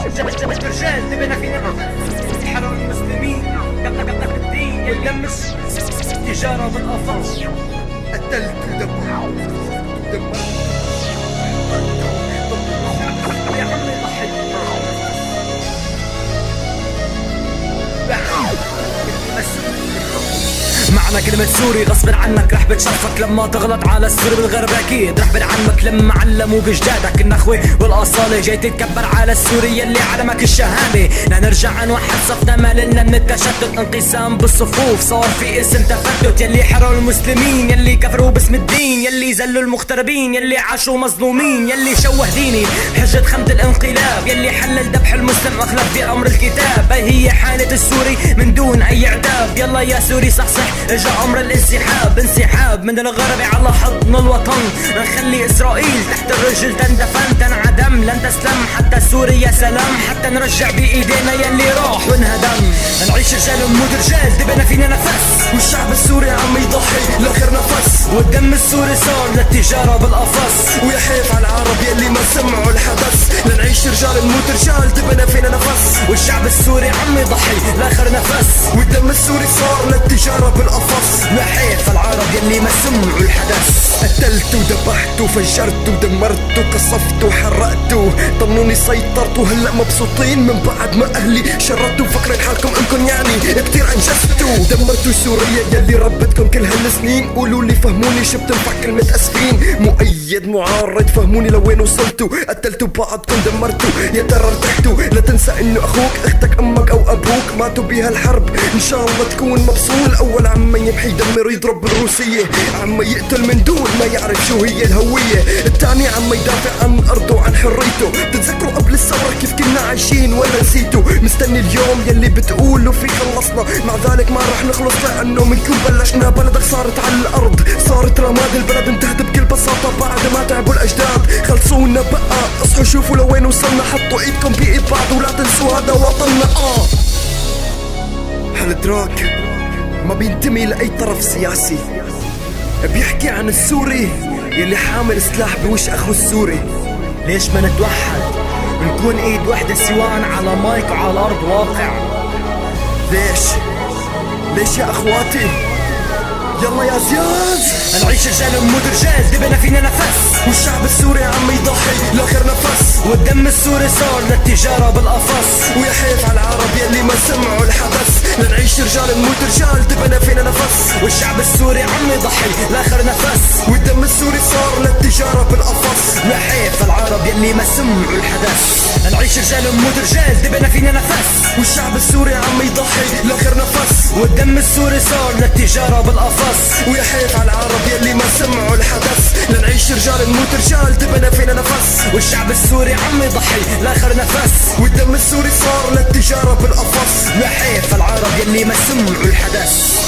رجال دبنا فينا حرام المسلمين قطع الدين يلمس تجارة بالأفاص قتلت ودمرت يا عمي ضحي معنى كلمة سوري غصب عنك رح بتشرفك لما تغلط على السوري بالغرب اكيد رح بدعمك لما علموا بجدادك النخوة والاصالة جاي تتكبر على السوري يلي علمك الشهادة لنرجع نوحد صفنا ما لنا من التشتت انقسام بالصفوف صار في اسم تفتت يلي حرقوا المسلمين يلي كفروا باسم الدين يلي زلوا المغتربين يلي عاشوا مظلومين يلي شوه ديني حجة خمد الانقلاب يلي حلل ذبح المسلم اخلف في امر الكتاب هي حالة السوري من دون اي عتاب يلا يا سوري صحصح اجا امر الانسحاب انسحاب من الغرب على حضن الوطن نخلي اسرائيل تحت الرجل تندفن تنعدم لن تسلم حتى سوريا سلام حتى نرجع بايدينا يلي راح وانهدم نعيش رجال ونموت رجال دبنا فينا نفس والشعب السوري عم يضحي لاخر نفس والدم السوري صار للتجارة بالقفص ويا حيف على العرب يلي ما سمعوا الحدث لنعيش رجال نموت رجال دبنا فينا نفس والشعب السوري عم يضحي لاخر نفس والدم السوري صار للتجارة بالقفص نحيف العرب يلي ما سمعوا الحدث قتلت وذبحت وفجرت ودمرت وقصفت وحرقت ضمنوني سيطرت وهلا مبسوطين من بعد ما اهلي شردتوا فكرين حالكم انكم يعني كتير انجزتوا دمرتوا سوريا يلي ربتكم كل هالسنين قولوا لي فهموني شو بتنفع كلمة اسفين مؤيد معارض فهموني لوين وصلتوا قتلتوا بعضكم دمرتوا يا ترى ارتحتوا لا تنسى انه اخوك اختك امك او ابوك ماتوا بهالحرب ان شاء الله تكون مبسوط الاول عم يمحي يدمر يضرب بالروسية عم يقتل من دون ما يعرف شو هي الهوية الثاني عم يدافع عن ارضه وعن حريته بتتذكروا قبل الثورة كيف كنا عايشين ولا نسيتوا مستني اليوم يلي بتقولوا فيه خلصنا مع ذلك ما رح نخلص لانه منكم بلشنا بلدك صارت على الارض صارت رماد البلد انتهت بكل بساطة بعد ما تعبوا الاجداد خلصونا بقى اصحوا شوفوا لوين وصلنا حطوا ايدكم بايد بعض ولا تنسوا هذا وطننا هالدراك ما بينتمي لاي طرف سياسي بيحكي عن السوري يلي حامل سلاح بوش اخو السوري ليش ما نتوحد ونكون ايد وحدة سواء على مايك وعلى الارض واقع ليش يا اخواتي يلا يا زياد نعيش رجال ونموت رجال دبنا فينا نفس والشعب السوري عم يضحي لاخر نفس والدم السوري صار للتجارة بالقفص ويا حيف على العرب يلي ما سمعوا الحدث لنعيش رجال نموت رجال دبنا فينا نفس والشعب السوري عم يضحي لاخر نفس والدم السوري صار للتجارة بالقفص نحيف العرب يلي ما سمعوا الحدث نعيش رجال ونموت رجال دبنا فينا نفس والشعب السوري عم يضحي لاخر نفس والدم السوري صار للتجارة بالقفص ويا حيف على العرب يلي ما سمعوا الحدث لنعيش رجال نموت رجال دبنا فينا نفس والشعب السوري عم يضحي لاخر نفس والدم السوري صار للتجارة بالقفص نحيف العرب يلي ما سمعوا الحدث